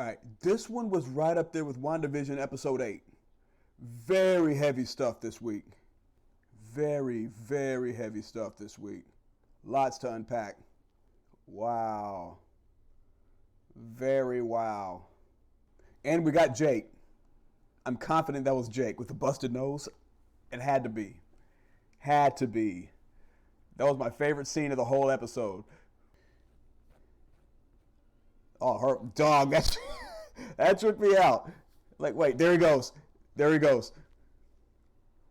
All right, this one was right up there with WandaVision episode 8. Very heavy stuff this week. Very, very heavy stuff this week. Lots to unpack. Wow. Very wow. And we got Jake. I'm confident that was Jake with the busted nose. It had to be. Had to be. That was my favorite scene of the whole episode. Oh, her dog. That tripped me out. Like, wait, there he goes. There he goes.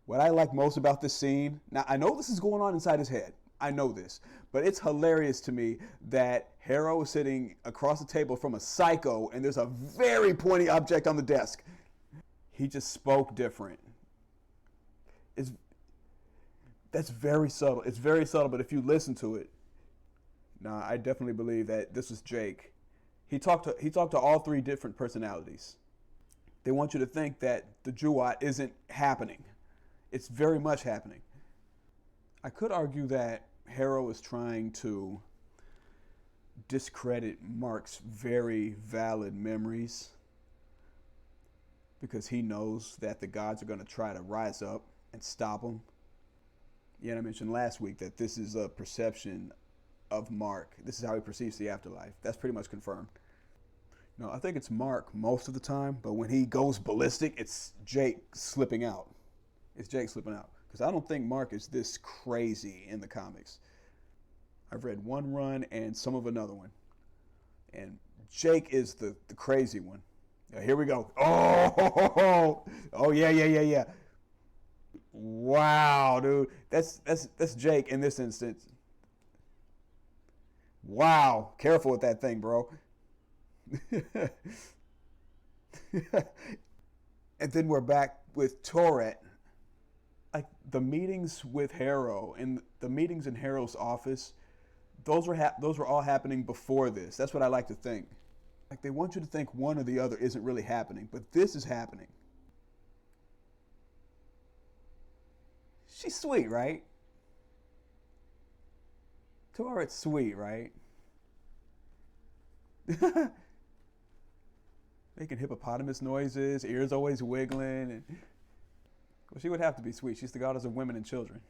What I like most about this scene, now I know this is going on inside his head. I know this. But it's hilarious to me that Harrow is sitting across the table from a psycho and there's a very pointy object on the desk. He just spoke different. That's very subtle. It's very subtle, but if you listen to it, nah, I definitely believe that this is Jake. He talked to all three different personalities. They want you to think that the Jewat isn't happening. It's very much happening. I could argue that Harrow is trying to discredit Marc's very valid memories because he knows that the gods are going to try to rise up and stop him. Yeah, I mentioned last week that this is a perception of Marc. This is how he perceives the afterlife. That's pretty much confirmed. No, I think it's Marc most of the time, but when he goes ballistic, it's Jake slipping out. It's Jake slipping out. Because I don't think Marc is this crazy in the comics. I've read one run and some of another one. And Jake is the crazy one. Now, here we go. Oh, yeah. Wow, dude. That's Jake in this instance. Wow. Careful with that thing, bro. And then we're back with Tourette. Like the meetings with Harrow and the meetings in Harrow's office, those were all happening before this. That's what I like to think. Like they want you to think one or the other isn't really happening, but this is happening. She's sweet, right? Tourette's sweet, right? Making hippopotamus noises, ears always wiggling. And, well, she would have to be sweet. She's the goddess of women and children.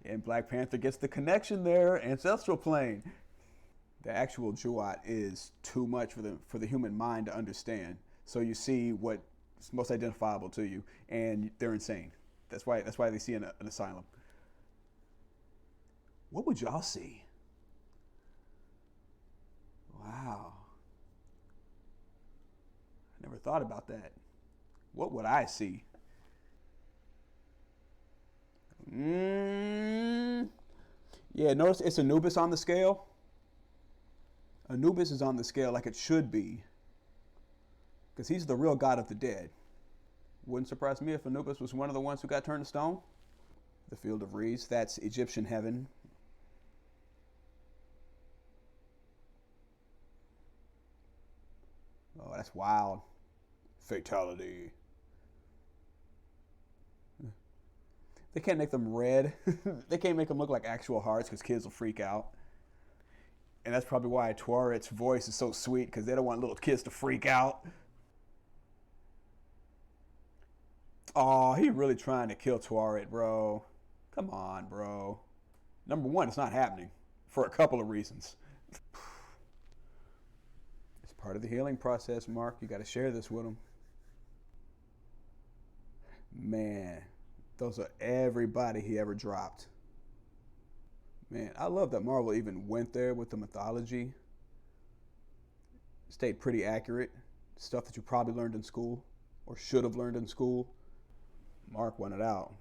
And Black Panther gets the connection there, ancestral plane. The actual Jewat is too much for the human mind to understand. So you see what's most identifiable to you, and they're insane. That's why they see an asylum. What would y'all see? Wow. I never thought about that. What would I see? Yeah, notice it's Anubis on the scale. Anubis is on the scale like it should be. Because he's the real god of the dead. Wouldn't surprise me if Anubis was one of the ones who got turned to stone. The Field of Reeds, that's Egyptian heaven. Oh, that's wild. Fatality. They can't make them red. They can't make them look like actual hearts because kids will freak out. And that's probably why Tourette's voice is so sweet, because they don't want little kids to freak out. Oh, he really trying to kill Tourette, bro. Come on, bro. Number one, it's not happening for a couple of reasons. It's part of the healing process, Marc. You got to share this with them. Man, those are everybody he ever dropped. Man, I love that Marvel even went there with the mythology. Stayed pretty accurate. Stuff that you probably learned in school or should have learned in school. Marc won it out.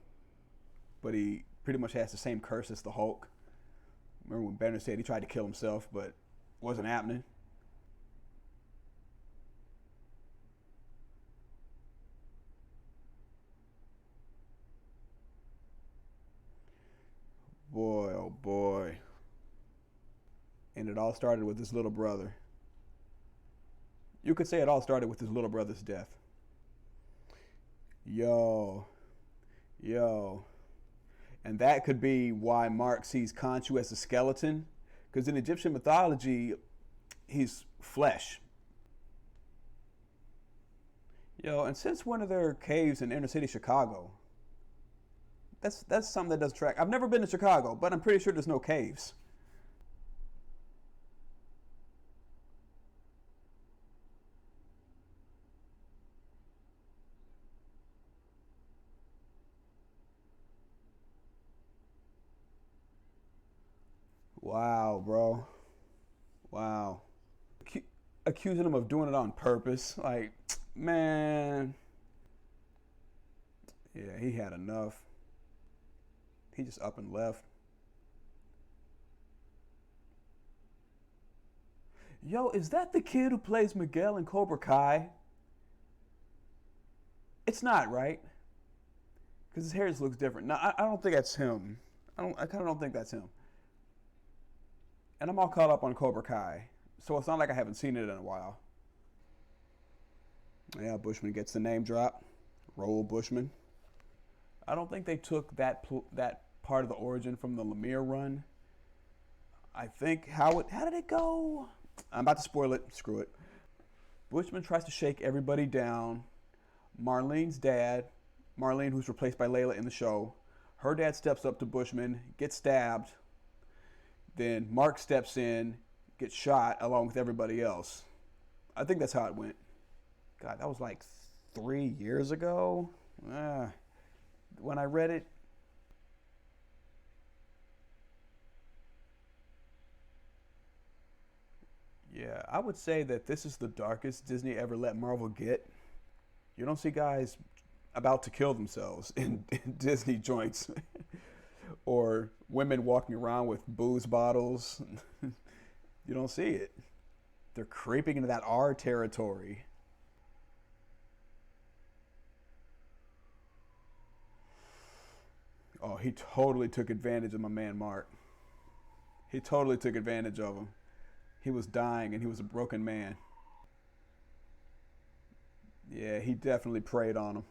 But he pretty much has the same curse as the Hulk. Remember when Banner said he tried to kill himself, but wasn't happening? Boy, oh boy. And it all started with his little brother. You could say it all started with his little brother's death. Yo. And that could be why Marc sees Khonshu as a skeleton. Because in Egyptian mythology, he's flesh. Yo, and since when are there caves in inner city Chicago? That's something that does track. I've never been to Chicago, but I'm pretty sure there's no caves. Wow, bro. Wow. Accusing him of doing it on purpose. Like, man. Yeah, he had enough. He just up and left. Yo, is that the kid who plays Miguel in Cobra Kai? It's not, right? Because his hair just looks different. No, I don't think that's him. I kind of don't think that's him. And I'm all caught up on Cobra Kai, so it's not like I haven't seen it in a while. Yeah, Bushman gets the name drop. Roll Bushman. I don't think they took that part of the origin from the Lemire run. I think how did it go? I'm about to spoil it. Screw it. Bushman tries to shake everybody down. Marlene's dad, Marlene, who's replaced by Layla in the show, her dad steps up to Bushman, gets stabbed. Then Marc steps in, gets shot along with everybody else. I think that's how it went. God, that was like 3 years ago. When I read it, yeah, I would say that this is the darkest Disney ever let Marvel get. You don't see guys about to kill themselves in Disney joints. Or women walking around with booze bottles. You don't see it. They're creeping into that R territory. Oh, he totally took advantage of my man Marc. He totally took advantage of him. He was dying and he was a broken man. Yeah, he definitely preyed on him.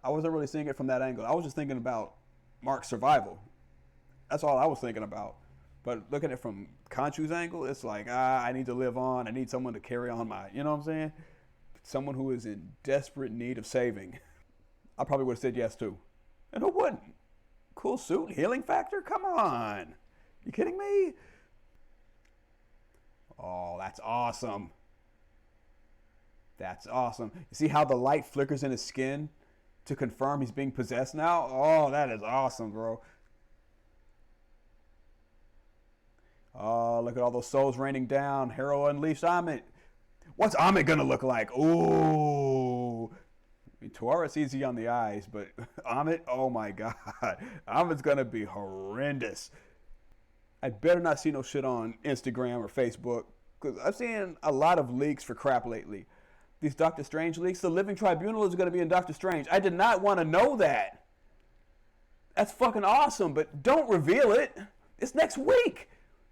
I wasn't really seeing it from that angle. I was just thinking about Marc's survival. That's all I was thinking about. But looking at it from Khonshu's angle, it's like, I need to live on. I need someone to carry on my, you know what I'm saying? Someone who is in desperate need of saving. I probably would have said yes too. And who wouldn't? Cool suit, healing factor? Come on. You kidding me? Oh, that's awesome. That's awesome. You see how the light flickers in his skin to confirm he's being possessed now? Oh, that is awesome, bro. Oh, look at all those souls raining down. Hero unleashed Amit. What's Amit gonna look like? Ooh. I mean, Tuara's easy on the eyes, but Amit, oh my god. Amit's gonna be horrendous. I better not see no shit on Instagram or Facebook, because I've seen a lot of leaks for crap lately. These Doctor Strange leaks, the Living Tribunal is going to be in Doctor Strange. I did not want to know that. That's fucking awesome, but don't reveal it. It's next week.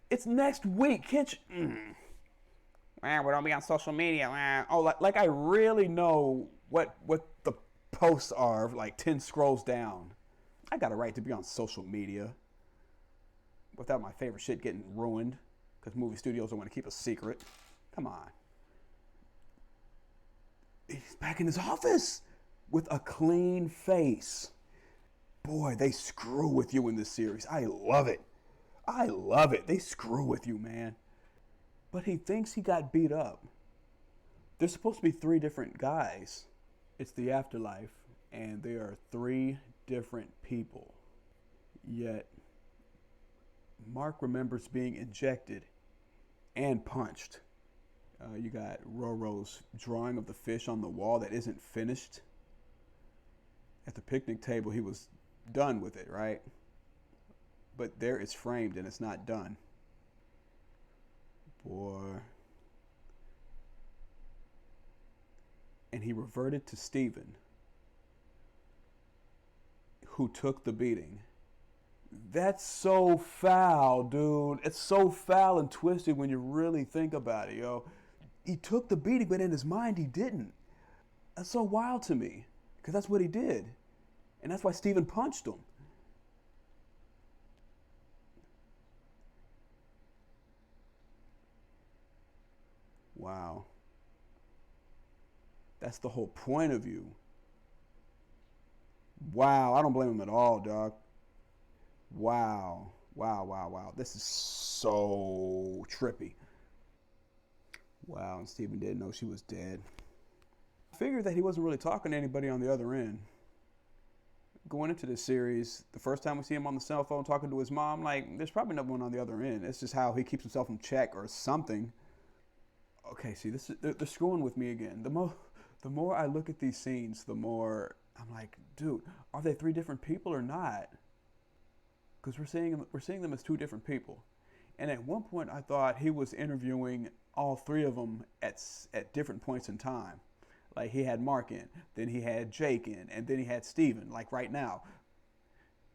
It's next week. Can't you? Well, we don't be on social media. Oh, like I really know what the posts are, like 10 scrolls down. I got a right to be on social media without my favorite shit getting ruined because movie studios don't want to keep a secret. Come on. He's back in his office with a clean face. Boy, they screw with you in this series. I love it. I love it. They screw with you, man. But he thinks he got beat up. There's supposed to be 3 different guys. It's the afterlife, and they are 3 different people. Yet, Marc remembers being injected and punched. You got Roro's drawing of the fish on the wall that isn't finished. At the picnic table, he was done with it, right? But there it's framed and it's not done. Boy. And he reverted to Stephen, who took the beating. That's so foul, dude. It's so foul and twisted when you really think about it, yo. He took the beating, but in his mind, he didn't. That's so wild to me, because that's what he did. And that's why Stephen punched him. Wow. That's the whole point of you. Wow. I don't blame him at all, dog. Wow. Wow, wow, wow. This is so trippy. Wow, and Steven didn't know she was dead. I figured that he wasn't really talking to anybody on the other end. Going into this series, the first time we see him on the cell phone talking to his mom, like, there's probably no one on the other end. It's just how he keeps himself in check or something. Okay, see, they're screwing with me again. The more I look at these scenes, the more I'm like, dude, are they three different people or not? Because we're seeing them as two different people. And at one point, I thought he was interviewing all three of them at different points in time. Like he had Marc in, then he had Jake in, and then he had Steven, like right now.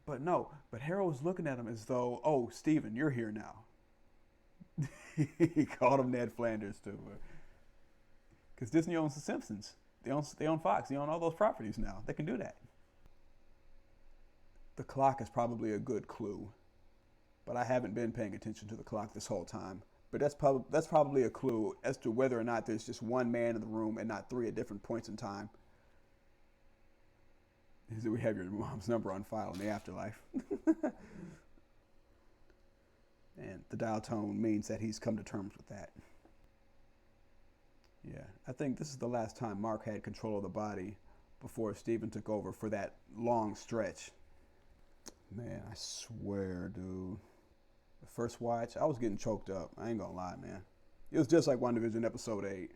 But no, but Harold was looking at him as though, oh, Steven, you're here now. He called him Ned Flanders too. Because Disney owns The Simpsons. They own Fox. They own all those properties now. They can do that. The clock is probably a good clue. But I haven't been paying attention to the clock this whole time. But that's probably a clue as to whether or not there's just one man in the room and not three at different points in time. Is that we have your mom's number on file in the afterlife. And the dial tone means that he's come to terms with that. Yeah, I think this is the last time Marc had control of the body before Steven took over for that long stretch. Man, I swear, dude. The first watch, I was getting choked up. I ain't gonna lie, man. It was just like WandaVision episode 8.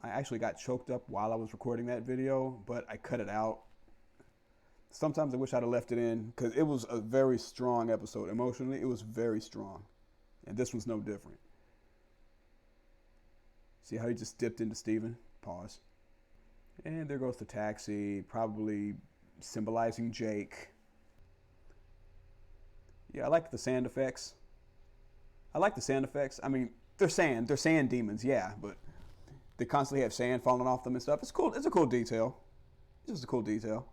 I actually got choked up while I was recording that video, but I cut it out. Sometimes I wish I'd have left it in because it was a very strong episode. Emotionally, it was very strong. And this was no different. See how he just dipped into Steven? Pause. And there goes the taxi, probably symbolizing Jake. Yeah, I like the sand effects. I mean, they're sand demons, yeah, but they constantly have sand falling off them and stuff. It's cool. It's a cool detail. It's just a cool detail.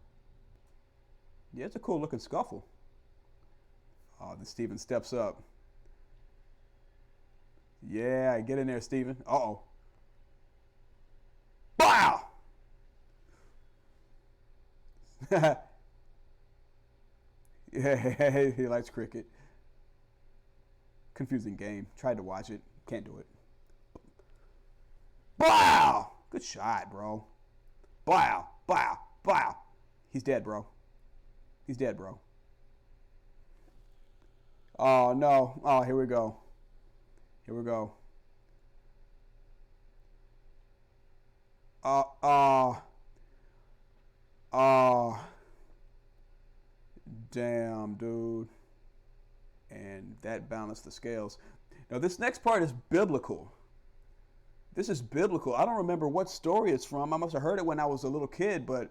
Yeah, it's a cool looking scuffle. Oh, then Steven steps up. Yeah, get in there, Steven. Uh-oh. Wow! Yeah, he likes cricket. Confusing game. Tried to watch it. Can't do it. Wow! Good shot, bro. Wow, wow, wow. He's dead, bro. He's dead, bro. Oh, no. Oh, here we go. Here we go. Damn, dude. And that balanced the scales. Now, this next part is biblical. This is biblical. I don't remember what story it's from. I must have heard it when I was a little kid, but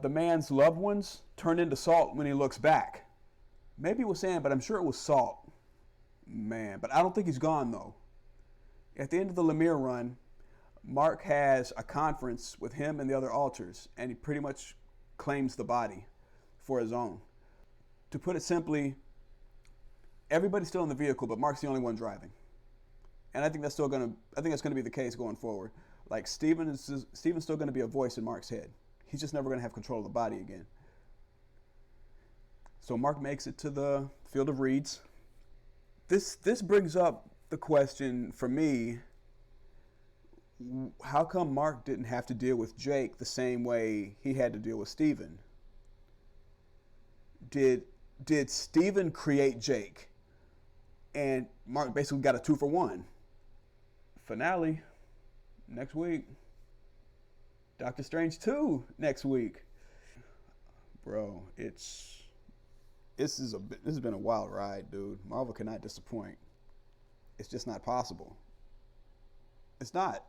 the man's loved ones turn into salt when he looks back. Maybe it was sand, but I'm sure it was salt. Man, but I don't think he's gone, though. At the end of the Lemire run, Marc has a conference with him and the other alters, and he pretty much claims the body for his own. To put it simply, everybody's still in the vehicle, but Marc's the only one driving. And I think that's going to be the case going forward. Like Steven's still going to be a voice in Marc's head. He's just never going to have control of the body again. So Marc makes it to the field of reeds. This brings up the question for me, how come Marc didn't have to deal with Jake the same way he had to deal with Steven? Did Steven create Jake? And Marc basically got a 2-for-1. Finale next week. Doctor Strange 2 next week. Bro, this has been a wild ride, dude. Marvel cannot disappoint. It's just not possible. It's not.